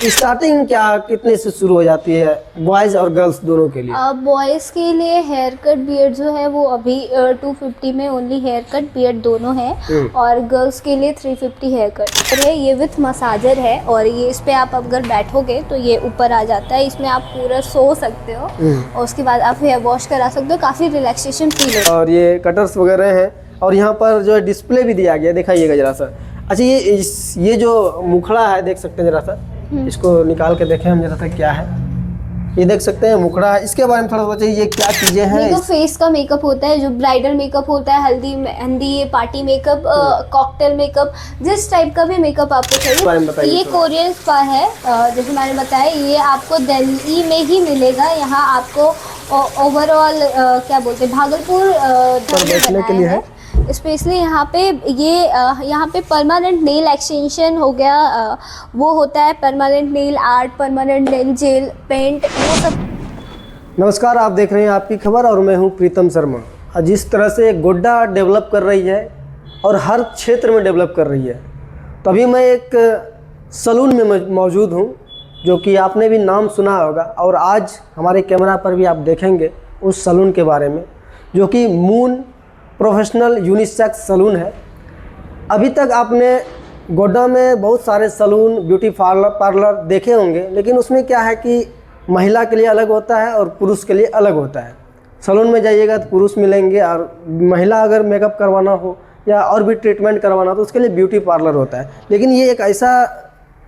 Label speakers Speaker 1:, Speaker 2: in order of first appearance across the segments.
Speaker 1: Starting क्या कितने से शुरू हो जाती है बॉयज और गर्ल्स दोनों के लिए?
Speaker 2: बॉयज़ के लिए हेयर कट बियर्ड जो है वो अभी 250 में ओनली हेयर कट बियर्ड दोनों है, और गर्ल्स के लिए 350 हेयर कट है। ये विथ मसाजर है, और ये इस पे आप अगर बैठोगे तो ये ऊपर आ जाता है, इसमें आप पूरा सो सकते हो और उसके बाद आप हेयर वॉश करा सकते हो, काफ़ी रिलैक्सेशन फील होता है।
Speaker 1: और ये कटर्स वगैरह हैं, और यहाँ पर जो है डिस्प्ले भी दिया गया, दिखाइएगा जरा सा। अच्छा, ये जो मुखड़ा है देख सकते हैं जरा सा, इसको निकाल के देखें हम जरा सा क्या है। ये देख सकते हैं मुखड़ा है, इसके बारे में थोड़ा बताइए ये क्या चीज़ें हैं?
Speaker 2: देखो, फेस का मेकअप होता है, जो ब्राइडल मेकअप होता है, हल्दी mehndi, party makeup, cocktail makeup, जिस टाइप का भी मेकअप आपको चाहिए। ये कोरियन स्पा है, जैसे मैंने बताया, ये आपको दिल्ली में ही मिलेगा। यहाँ आपको ओवरऑल क्या बोलते हैं, भागलपुर
Speaker 1: बैठने के लिए है
Speaker 2: स्पेशली। यहाँ पे परमानेंट नेल एक्सटेंशन हो गया, वो होता है permanent nail art, permanent nail gel paint, वो सब।
Speaker 1: नमस्कार, आप देख रहे हैं आपकी खबर और मैं हूं प्रीतम शर्मा। जिस तरह से गोड्डा डेवलप कर रही है और हर क्षेत्र में डेवलप कर रही है, तो अभी मैं एक सलून में मौजूद हूं, जो कि आपने भी नाम सुना होगा, और आज हमारे कैमरा पर भी आप देखेंगे उस सलून के बारे में, जो कि मून प्रोफेशनल यूनिसेक्स सलून है। अभी तक आपने गोड्डा में बहुत सारे सलून, ब्यूटी पार्लर देखे होंगे, लेकिन उसमें क्या है कि महिला के लिए अलग होता है और पुरुष के लिए अलग होता है। सलून में जाइएगा तो पुरुष मिलेंगे, और महिला अगर मेकअप करवाना हो या और भी ट्रीटमेंट करवाना हो तो उसके लिए ब्यूटी पार्लर होता है। लेकिन ये एक ऐसा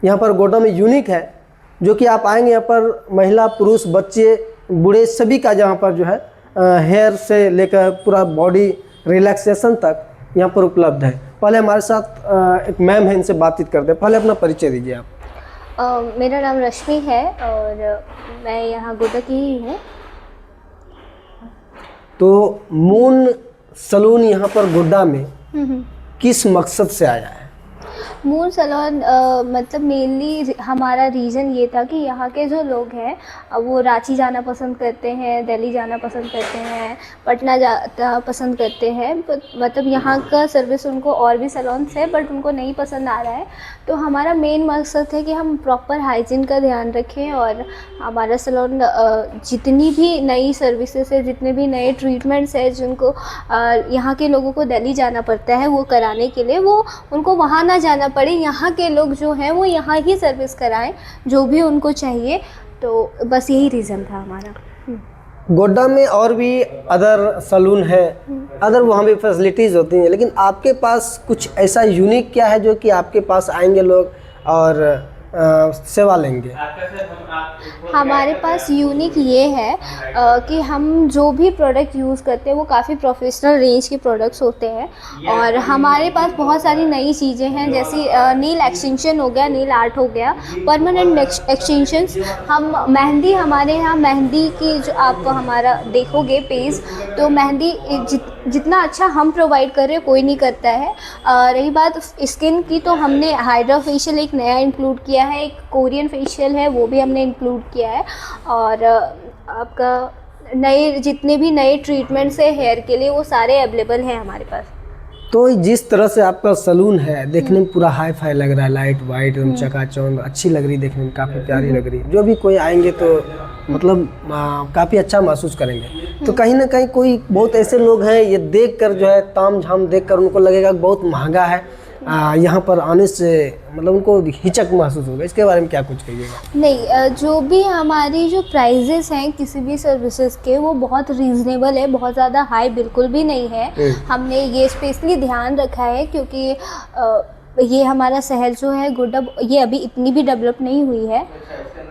Speaker 1: यहाँ पर गोड्डा में यूनिक है, जो कि आप आएंगे यहाँ पर महिला, पुरुष, बच्चे, बूढ़े सभी का जहाँ पर जो है हेयर से लेकर पूरा बॉडी रिलैक्सेशन तक यहाँ पर उपलब्ध है। पहले हमारे साथ एक मैम है, इनसे बातचीत करते हैं। पहले अपना परिचय दीजिए आप।
Speaker 2: मेरा नाम रश्मि है और मैं यहाँ गोड्डा की ही हूँ।
Speaker 1: तो मून सलून यहाँ पर गोड्डा में किस मकसद से आया है?
Speaker 2: मून सैलून मतलब मेनली हमारा रीज़न ये था कि यहाँ के जो लोग हैं वो रांची जाना पसंद करते हैं, दिल्ली जाना पसंद करते हैं, पटना जाना पसंद करते हैं, मतलब यहाँ का सर्विस उनको और भी सैलून्स है बट उनको नहीं पसंद आ रहा है। तो हमारा मेन मकसद है कि हम प्रॉपर हाइजीन का ध्यान रखें, और हमारा सैलून जितनी भी नई सर्विसेज है, जितने भी नए ट्रीटमेंट्स है जिनको यहाँ के लोगों को दिल्ली जाना पड़ता है वो कराने के लिए, वो उनको वहाँ ना जाना पड़े, यहाँ के लोग जो हैं वो यहाँ ही सर्विस कराएं जो भी उनको चाहिए। तो बस यही रीज़न था हमारा।
Speaker 1: गोड्डा में और भी अदर सलून है, अदर वहाँ भी फैसिलिटीज़ होती हैं, लेकिन आपके पास कुछ ऐसा यूनिक क्या है जो कि आपके पास आएंगे लोग और सेवा लेंगे?
Speaker 2: हमारे पास यूनिक ये है कि हम जो भी प्रोडक्ट यूज़ करते हैं वो काफ़ी प्रोफेशनल रेंज के प्रोडक्ट्स होते हैं, और हमारे पास बहुत सारी नई चीज़ें हैं, जैसे नील एक्सटेंशन हो गया, नील आर्ट हो गया, परमानेंट एक्सटेंशंस। हम मेहंदी, हमारे यहाँ मेहंदी की जो आप हमारा देखोगे पेज, तो मेहंदी जितना अच्छा हम प्रोवाइड कर रहे हैं कोई नहीं करता है। रही बात स्किन की, तो हमने हाइड्रा फेशियल एक नया इंक्लूड किया है, एक कोरियन फेशियल है वो भी हमने इंक्लूड किया है, और आपका नए जितने भी नए ट्रीटमेंट्स है हेयर के लिए वो सारे अवेलेबल हैं हमारे पास।
Speaker 1: तो जिस तरह से आपका सलून है देखने में पूरा हाई फाई लग रहा है, लाइट वाइट एकदम चकाचौंध, अच्छी लग रही, देखने में काफ़ी प्यारी लग रही है। जो भी कोई आएंगे तो मतलब काफ़ी अच्छा महसूस करेंगे। तो कहीं ना कहीं कोई बहुत ऐसे लोग हैं, ये देख कर जो है ताम झाम देख कर उनको लगेगा बहुत महंगा है, यहाँ पर आने से मतलब उनको हिचक महसूस होगा। इसके बारे में क्या कुछ कहिएगा?
Speaker 2: नहीं, जो भी हमारी जो प्राइजेस हैं किसी भी सर्विसेज के वो बहुत रीज़नेबल है, बहुत ज़्यादा हाई बिल्कुल भी नहीं है। हमने ये स्पेशली ध्यान रखा है क्योंकि ये हमारा शहर जो है गोड्डा, ये अभी इतनी भी डेवलप नहीं हुई है।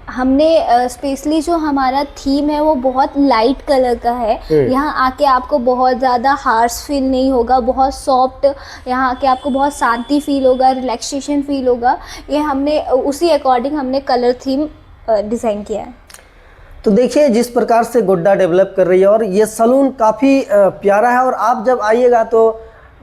Speaker 2: हमने स्पेशली जो हमारा थीम है वो बहुत लाइट कलर का है। यहाँ आके आपको बहुत ज़्यादा हार्श फील नहीं होगा, बहुत सॉफ्ट, यहाँ आके आपको बहुत शांति फील होगा, रिलैक्सेशन फील होगा। ये हमने उसी अकॉर्डिंग हमने कलर थीम डिज़ाइन किया है।
Speaker 1: तो देखिए जिस प्रकार से गोड्डा डेवलप कर रही है, और ये सलून काफ़ी प्यारा है, और आप जब आइएगा तो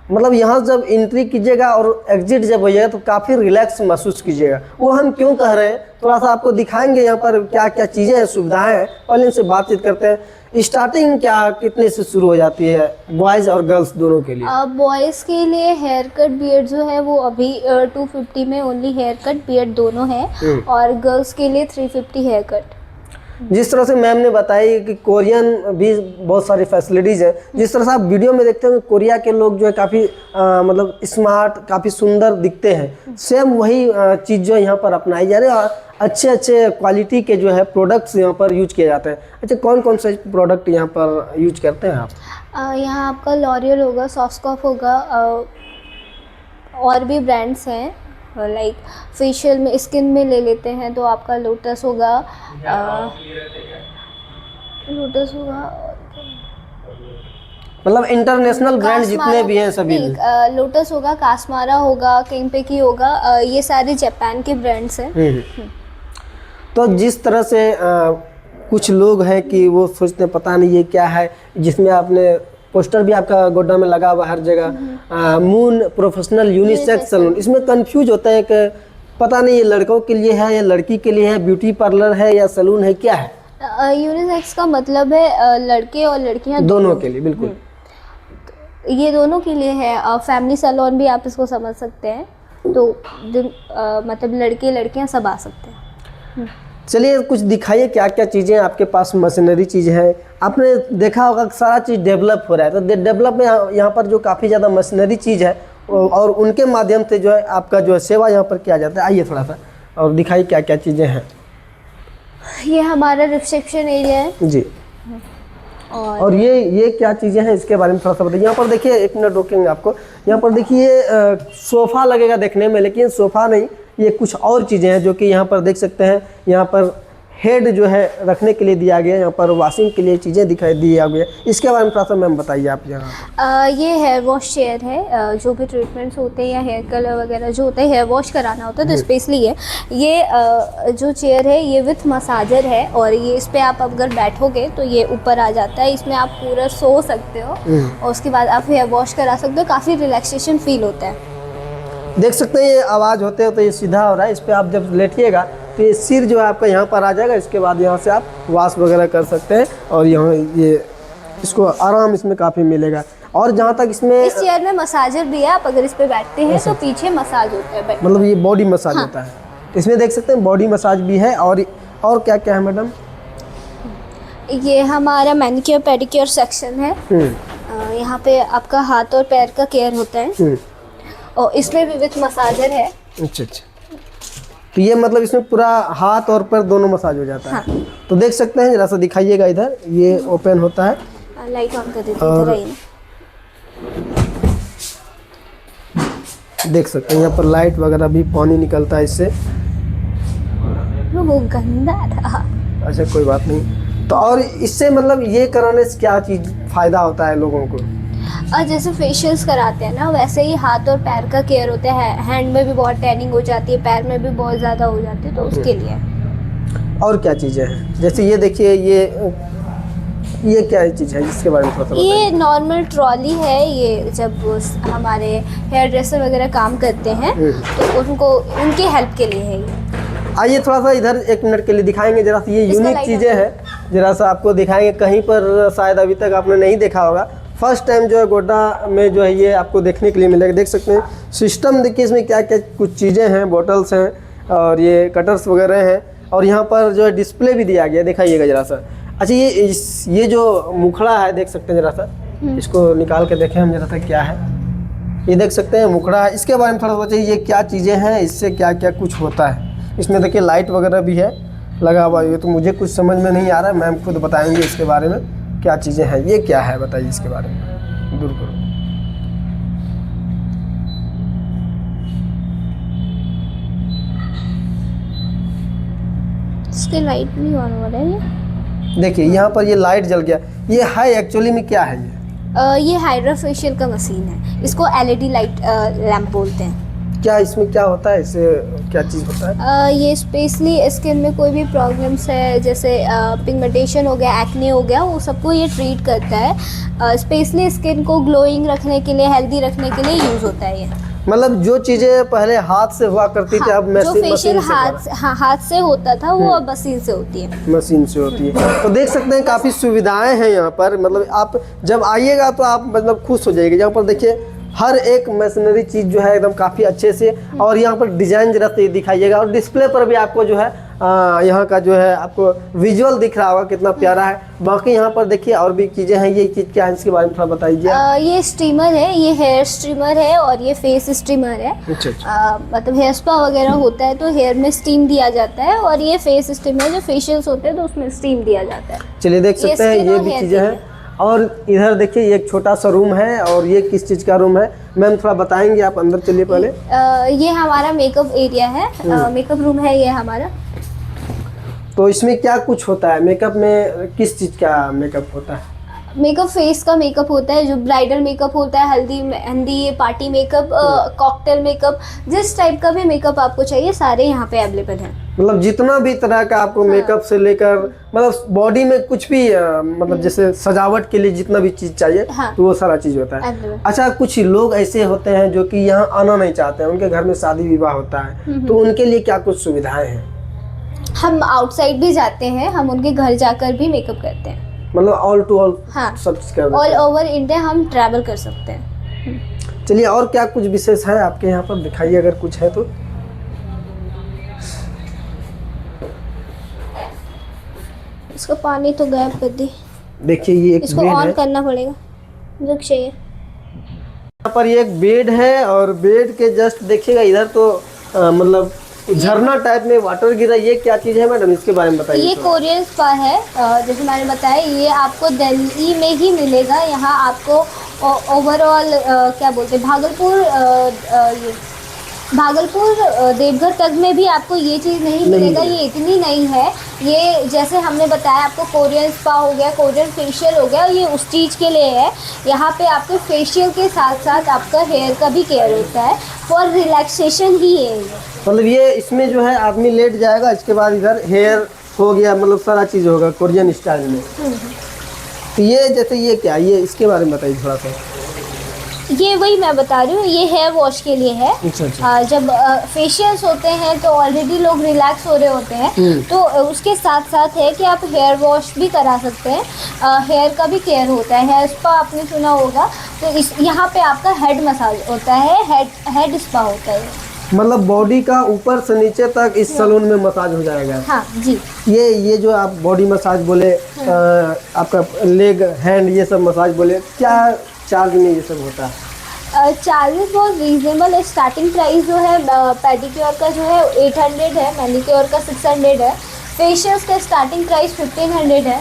Speaker 1: मतलब यहाँ जब एंट्री कीजिएगा और एग्जिट जब होइएगा तो काफ़ी रिलैक्स महसूस कीजिएगा। वो हम क्यों कह रहे हैं थोड़ा सा आपको दिखाएंगे यहाँ पर क्या क्या चीज़ें हैं, सुविधाएं हैं, पहले इनसे बातचीत करते हैं। स्टार्टिंग क्या कितने से शुरू हो जाती है बॉयज़ और गर्ल्स दोनों के लिए?
Speaker 2: बॉयज़ के लिए हेयर कट बियर्ड जो है वो अभी 250 में ओनली हेयर कट बियर्ड दोनों है, और गर्ल्स के लिए 350 हेयर कट।
Speaker 1: जिस तरह से मैम ने बताई कि कोरियन भी बहुत सारी फैसिलिटीज़ हैं, जिस तरह से आप वीडियो में देखते हैं कोरिया के लोग जो है काफ़ी मतलब स्मार्ट, काफ़ी सुंदर दिखते हैं, सेम वही चीज़ जो है यहाँ पर अपनाई जा रही है और अच्छे अच्छे क्वालिटी के जो है प्रोडक्ट्स यहाँ पर यूज किए जाते हैं। अच्छा, कौन कौन से प्रोडक्ट यहाँ पर यूज करते हैं आप?
Speaker 2: यहाँ आपका लॉरियल होगा, सॉफ्टकॉफ होगा, और भी ब्रांड्स हैं लाइक फेशियल में, स्किन में ले लेते हैं तो आपका लोटस होगा,
Speaker 1: मतलब इंटरनेशनल ब्रांड जितने भी हैं सभी में।
Speaker 2: लोटस होगा, कास्मारा होगा, केम्पेकी होगा, ये सारे जापान के ब्रांड्स हैं।
Speaker 1: तो जिस तरह से कुछ लोग हैं कि वो सोचते हैं पता नहीं ये क्या है, जिसमें आपने पोस्टर भी आपका गोड्डा में लगा हुआ हर जगह, मून प्रोफेशनल यूनिसेक्स सैलून, इसमें कंफ्यूज होता है कि पता नहीं ये लड़कों के लिए है या लड़की के लिए है, ब्यूटी पार्लर है या सैलून है, क्या है?
Speaker 2: यूनिसेक्स का मतलब है लड़के और लड़कियां
Speaker 1: दोनों के लिए, बिल्कुल
Speaker 2: ये दोनों के लिए है। फैमिली सैलून भी आप इसको समझ सकते हैं, तो मतलब लड़के लड़कियां सब आ सकते हैं।
Speaker 1: चलिए कुछ दिखाइए क्या क्या चीज़ें आपके पास मशीनरी चीज़ है। आपने देखा होगा सारा चीज़ डेवलप हो रहा है, तो डेवलप में यहाँ पर जो काफ़ी ज़्यादा मशीनरी चीज़ है और उनके माध्यम से जो है आपका जो है सेवा यहाँ पर किया जाता है। आइए थोड़ा सा और दिखाइए क्या क्या चीज़ें हैं।
Speaker 2: ये हमारा रिसेप्शन एरिया है
Speaker 1: जी, और ये क्या चीज़ें हैं इसके बारे में थोड़ा सा बताइए। यहाँ पर देखिए, एक मिनट रोकेंगे आपको। यहाँ पर देखिए सोफ़ा लगेगा देखने में, लेकिन सोफ़ा नहीं, ये कुछ और चीज़ें हैं जो कि यहाँ पर देख सकते हैं। यहाँ पर हेड जो है रखने के लिए दिया गया है, यहाँ पर वॉशिंग के लिए चीज़ें दिखाई दिया गया। इसके बारे में थोड़ा सा मैम बताइए आप। यहाँ
Speaker 2: ये हेयर वॉश चेयर है, जो भी ट्रीटमेंट्स होते हैं या हेयर कलर वगैरह जो होता है, हेयर वॉश कराना होता है तो स्पेशली ये जो चेयर है ये विथ मसाजर है, और ये इस पर आप अगर बैठोगे तो ये ऊपर आ जाता है, इसमें आप पूरा सो सकते हो और उसके बाद आप हेयर वॉश करा सकते हो, काफ़ी रिलैक्सेशन फील होता है।
Speaker 1: देख सकते हैं ये आवाज़ होते हो तो ये सीधा हो रहा है। इस पर आप जब लेटिएगा तो ये सिर जो है आपका यहाँ पर आ जाएगा, इसके बाद यहाँ से आप वॉश वगैरह कर सकते हैं और यहाँ ये इसको आराम इसमें काफ़ी मिलेगा। और जहाँ तक इसमें
Speaker 2: इस चेयर में मसाजर भी है, आप अगर इस पे बैठते हैं तो पीछे मसाज होता है,
Speaker 1: मतलब ये बॉडी मसाज होता है। इसमें देख सकते हैं बॉडी मसाज भी है। और क्या क्या है मैडम?
Speaker 2: ये हमारा मैनिक्योर पेडिक्योर सेक्शन है। यहाँ पे आपका हाथ और पैर का केयर होता है, और इसमें भी विथ मसाजर है।
Speaker 1: अच्छा, तो ये मतलब इसमें पूरा हाथ और पैर दोनों मसाज हो जाता है। तो देख सकते हैं, जरा सा दिखाइएगा इधर, ये ओपन होता है,
Speaker 2: लाइट ऑन कर देते हैं।
Speaker 1: देख सकते हैं यहाँ पर लाइट वगैरह भी, पानी निकलता है इससे।
Speaker 2: वो गंदा था।
Speaker 1: अच्छा, कोई बात नहीं। तो और इससे मतलब ये कराने से क्या चीज़ फ़ायदा होता है लोगों को?
Speaker 2: और जैसे फेशियल्स कराते हैं ना, वैसे ही हाथ और पैर का केयर होता है। हैंड में भी बहुत टैनिंग हो जाती है, पैर में भी बहुत ज़्यादा हो जाती है, तो उसके लिए। और
Speaker 1: क्या चीज़ें हैं? जैसे ये देखिए, ये क्या चीज़ है जिसके बारे में थोड़ा सा बताइए।
Speaker 2: ये नॉर्मल ट्रॉली है, ये जब हमारे हेयर ड्रेसर वगैरह काम करते हैं तो उनको उनकी हेल्प के लिए है ये।
Speaker 1: आइए थोड़ा सा इधर एक मिनट के लिए दिखाएंगे जरा सा, ये यूनिक चीज़ें हैं, जरा सा आपको दिखाएंगे। कहीं पर शायद अभी तक आपने नहीं देखा होगा, फर्स्ट टाइम जो है गोड्डा में जो है ये आपको देखने के लिए मिलेगा। देख सकते हैं सिस्टम, देखिए इसमें क्या क्या कुछ चीज़ें हैं, बोटल्स हैं और ये कटर्स वगैरह हैं, और यहाँ पर जो है डिस्प्ले भी दिया गया, दिखाइएगा जरा सा। अच्छा, ये जो मुखड़ा है देख सकते हैं, जरा सा इसको निकाल के देखें हम जरा सा क्या है। ये देख सकते हैं मुखड़ा है, इसके बारे में थोड़ा सा बताइए, ये क्या चीज़ें हैं, इससे क्या क्या कुछ होता है। इसमें देखिए लाइट वगैरह भी है लगा हुआ, ये तो मुझे कुछ समझ में नहीं आ रहा है, मैम खुद बताएंगे इसके बारे में क्या चीज़ें हैं। ये क्या है बताइए इसके बारे में, दूर करो।
Speaker 2: इसके लाइट नहीं ऑन हो रहा है।
Speaker 1: देखिए यहाँ पर ये लाइट जल गया, ये है एक्चुअली में क्या है?
Speaker 2: ये हाइड्रा फेशियल का मशीन है, इसको LED लाइट लैंप बोलते हैं।
Speaker 1: क्या इसमें क्या होता है, इससे क्या चीज़ होता है?
Speaker 2: ये स्पेशली स्किन में कोई भी प्रॉब्लम्स है, जैसे पिगमेंटेशन हो गया, एक्ने हो गया, वो सबको ये ट्रीट करता है। स्पेशली स्किन को ग्लोइंग रखने के लिए, हेल्दी रखने के लिए यूज़ होता है ये।
Speaker 1: मतलब जो चीज़ें पहले हाथ से हुआ करती थी, अब
Speaker 2: जो फेशियल हाथ से होता था वो अब मशीन से होती है।
Speaker 1: मशीन से होती है। तो देख सकते हैं काफ़ी सुविधाएं हैं यहाँ पर। मतलब आप जब आइएगा तो आप मतलब खुश हो जाएंगे। यहाँ पर देखिए हर एक मशीनरी चीज़ जो है एकदम काफ़ी अच्छे से, और यहाँ पर डिज़ाइन जरा से दिखाइएगा, और डिस्प्ले पर भी आपको जो है यहाँ का जो है आपको विजुअल दिख रहा होगा कितना प्यारा है। बाकी यहाँ पर देखिए और भी चीज़ें हैं। ये चीज़ क्या है, इसके बारे में थोड़ा बताइए।
Speaker 2: ये स्टीमर है, ये हेयर स्टीमर है और ये फेस स्टीमर है।
Speaker 1: अच्छा।
Speaker 2: मतलब हेयर स्पा वगैरह होता है तो हेयर में स्टीम दिया जाता है, और ये फेस स्टीमर जो फेशियल्स होते हैं तो उसमें स्टीम दिया जाता है।
Speaker 1: चलिए देख सकते हैं ये भी चीज़ें हैं। और इधर देखिए ये एक छोटा सा रूम है, और ये किस चीज़ का रूम है मैम थोड़ा बताएंगे आप? अंदर चलिए पहले।
Speaker 2: ये हमारा मेकअप एरिया है, मेकअप रूम है ये हमारा।
Speaker 1: तो इसमें क्या कुछ होता है? मेकअप में किस चीज़ का मेकअप होता है?
Speaker 2: मेकअप फेस का मेकअप होता है, जो ब्राइडल मेकअप होता है, हल्दी mehndi, party makeup, cocktail makeup, जिस टाइप का भी मेकअप आपको चाहिए सारे यहाँ पे अवेलेबल हैं।
Speaker 1: मतलब जितना भी तरह का आपको मेकअप से लेकर मतलब बॉडी में कुछ भी मतलब जैसे सजावट के लिए जितना भी चीज़ चाहिए तो वो सारा चीज़ होता है। अच्छा, कुछ लोग ऐसे होते हैं जो कि यहाँ आना नहीं चाहते हैं, उनके घर में शादी विवाह होता है, तो उनके लिए क्या कुछ सुविधाएं हैं?
Speaker 2: हम आउटसाइड भी जाते हैं, हम उनके घर जाकर भी मेकअप करते हैं।
Speaker 1: मतलब ऑल टू ऑल सब चीज़ कर
Speaker 2: ऑल ओवर इंडिया हम ट्रैवल कर सकते हैं।
Speaker 1: चलिए और क्या कुछ विशेष है आपके यहाँ पर, दिखाइए अगर कुछ है तो।
Speaker 2: इसका पानी तो गायब कर दी।
Speaker 1: देखिए ये एक
Speaker 2: इसको ऑन करना पड़ेगा, रुक चाहिए।
Speaker 1: यहाँ पर ये एक बेड है, और बेड के जस्ट देखिएगा इधर तो मतलब झरना टाइप में वाटर गिरा। ये क्या चीज़ है मैडम, इसके बारे में बताइए।
Speaker 2: ये कोरियन स्पा है, जैसे मैंने बताया, ये आपको दिल्ली में ही मिलेगा। यहाँ आपको ओवरऑल क्या बोलते हैं, भागलपुर देवघर तक में भी आपको ये चीज़ नहीं मिलेगा। ये इतनी नहीं है। ये जैसे हमने बताया आपको कोरियन स्पा हो गया, कोरियन फेशियल हो गया, ये उस चीज़ के लिए है। यहाँ पे आपके फेशियल के साथ साथ आपका हेयर का भी केयर होता है, फॉर रिलैक्सेशन ही है ये।
Speaker 1: मतलब ये इसमें जो है आदमी लेट जाएगा, इसके बाद इधर हेयर हो गया, मतलब सारा चीज़ होगा कोरियन स्टाइल में। तो ये जैसे ये क्या, ये इसके बारे में बताइए थोड़ा सा।
Speaker 2: ये वही मैं बता रही हूँ, ये हेयर वॉश के लिए है।
Speaker 1: अच्छा।
Speaker 2: जब फेशियल्स होते हैं तो ऑलरेडी लोग रिलैक्स हो रहे होते हैं, तो उसके साथ साथ है कि आप हेयर वॉश भी करा सकते हैं। हेयर का भी केयर होता है, हेयर स्पा आपने सुना होगा, तो इस यहाँ पे आपका हेड मसाज होता है, हेड स्पा होता है।
Speaker 1: मतलब बॉडी का ऊपर से नीचे तक इस सैलून में मसाज हो जाएगा।
Speaker 2: हाँ जी।
Speaker 1: ये जो आप बॉडी मसाज बोले, आपका लेग हैंड ये सब मसाज बोले, क्या चार्ज में ये सब होता है?
Speaker 2: चार्जेस बहुत रीजनेबल है। स्टार्टिंग प्राइस जो है पेडिक्योर का जो है 800 है, मैनिक्योर का 600 है, फेशियल्स का स्टार्टिंग प्राइस 1500 है।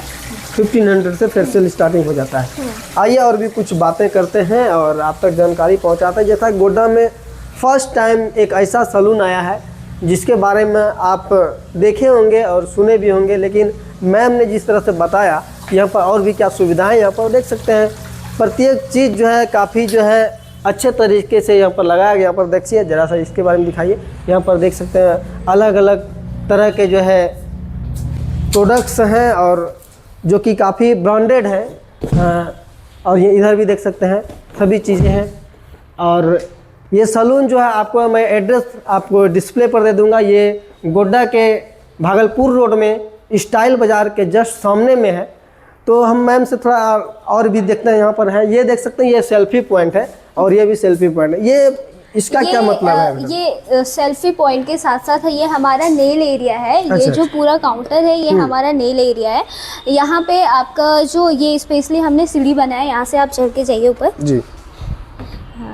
Speaker 1: 1500 से फेशियल स्टार्टिंग हो जाता है। आइए और भी कुछ बातें करते हैं और आप तक जानकारी पहुंचाते हैं। जैसा गोड्डा में फर्स्ट टाइम एक ऐसा सैलून आया है जिसके बारे में आप देखे होंगे और सुने भी होंगे, लेकिन मैम ने जिस तरह से बताया यहाँ पर और भी क्या सुविधाएं यहाँ पर देख सकते हैं। प्रत्येक चीज़ जो है काफ़ी जो है अच्छे तरीके से यहाँ पर लगाया गया। यहाँ पर देखिए ज़रा सा इसके बारे में दिखाइए। यहाँ पर देख सकते हैं अलग अलग तरह के जो है प्रोडक्ट्स हैं और जो कि काफ़ी ब्रांडेड हैं। और ये इधर भी देख सकते हैं सभी चीज़ें हैं। और ये सैलून जो है आपको मैं एड्रेस आपको डिस्प्ले पर दे दूंगा। ये गोड्डा के भागलपुर रोड में स्टाइल बाज़ार के जस्ट सामने में है। तो हम मैम से थोड़ा और भी देखते हैं। यहाँ पर है, ये देख सकते हैं, ये सेल्फी पॉइंट है और ये भी सेल्फी पॉइंट है। ये इसका क्या मतलब है?
Speaker 2: ये सेल्फी पॉइंट के साथ साथ ये हमारा नेल एरिया है।
Speaker 1: अच्छा,
Speaker 2: ये जो पूरा काउंटर है ये हमारा नेल एरिया है। यहाँ पे आपका जो ये स्पेशली हमने सीढ़ी बनाया है, यहाँ से आप चढ़ के जाइए ऊपर
Speaker 1: जी।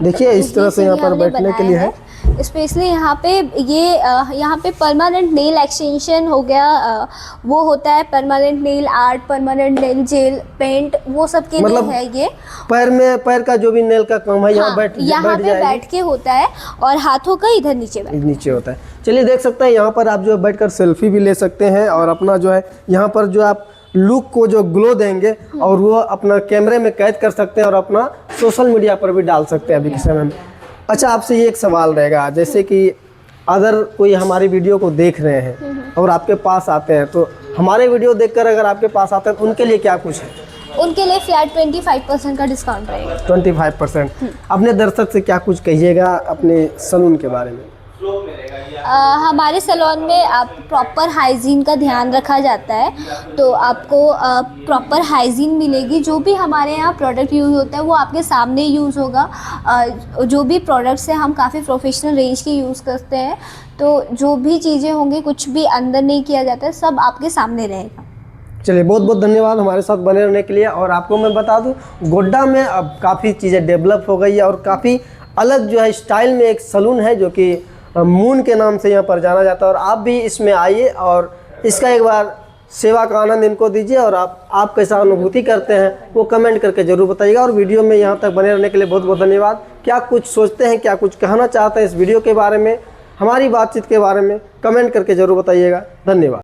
Speaker 1: देखिए इस तरह से यहाँ पर बैठने के लिए है।
Speaker 2: स्पेशली यहाँ पे परमानेंट नेल एक्सटेंशन हो गया, वो होता है permanent nail art, permanent nail gel paint, वो सब के लिए है। ये
Speaker 1: पैर का जो भी नेल का काम है यहाँ
Speaker 2: बैठ के होता है और हाथों का इधर नीचे
Speaker 1: होता है। चलिए देख सकते हैं यहाँ पर आप जो बैठकर सेल्फी भी ले सकते हैं और अपना जो है यहाँ पर जो आप लुक को जो ग्लो देंगे और वो अपना कैमरे में कैद कर सकते हैं और अपना सोशल मीडिया पर भी डाल सकते हैं अभी के समय में। अच्छा, आपसे ये एक सवाल रहेगा, जैसे कि अगर कोई हमारी वीडियो को देख रहे हैं और आपके पास आते हैं, तो हमारे वीडियो देखकर अगर आपके पास आते हैं तो उनके लिए क्या कुछ है?
Speaker 2: उनके लिए फ्लैट 25% का डिस्काउंट रहेगा।
Speaker 1: 25%। अपने दर्शक से क्या कुछ कहिएगा अपने सलून के बारे में?
Speaker 2: हमारे सैलून में आप प्रॉपर हाइजीन का ध्यान रखा जाता है, तो आपको प्रॉपर हाइजीन मिलेगी। जो भी हमारे यहाँ प्रोडक्ट यूज़ होता है वो आपके सामने यूज़ होगा। जो भी प्रोडक्ट्स हैं हम काफ़ी प्रोफेशनल रेंज के यूज़ करते हैं, तो जो भी चीज़ें होंगी कुछ भी अंदर नहीं किया जाता है, सब आपके सामने रहेगा।
Speaker 1: चलिए, बहुत बहुत धन्यवाद हमारे साथ बने रहने के लिए। और आपको मैं बता दूं, गोड्डा में अब काफ़ी चीज़ें डेवलप हो गई है और काफ़ी अलग जो है स्टाइल में एक सलून है जो कि मून के नाम से यहाँ पर जाना जाता है। और आप भी इसमें आइए और इसका एक बार सेवा का आनंद इनको दीजिए। और आप कैसा अनुभूति करते हैं वो कमेंट करके ज़रूर बताइएगा। और वीडियो में यहाँ तक बने रहने के लिए बहुत बहुत धन्यवाद। क्या कुछ सोचते हैं, क्या कुछ कहना चाहते हैं इस वीडियो के बारे में, हमारी बातचीत के बारे में कमेंट करके ज़रूर बताइएगा। धन्यवाद।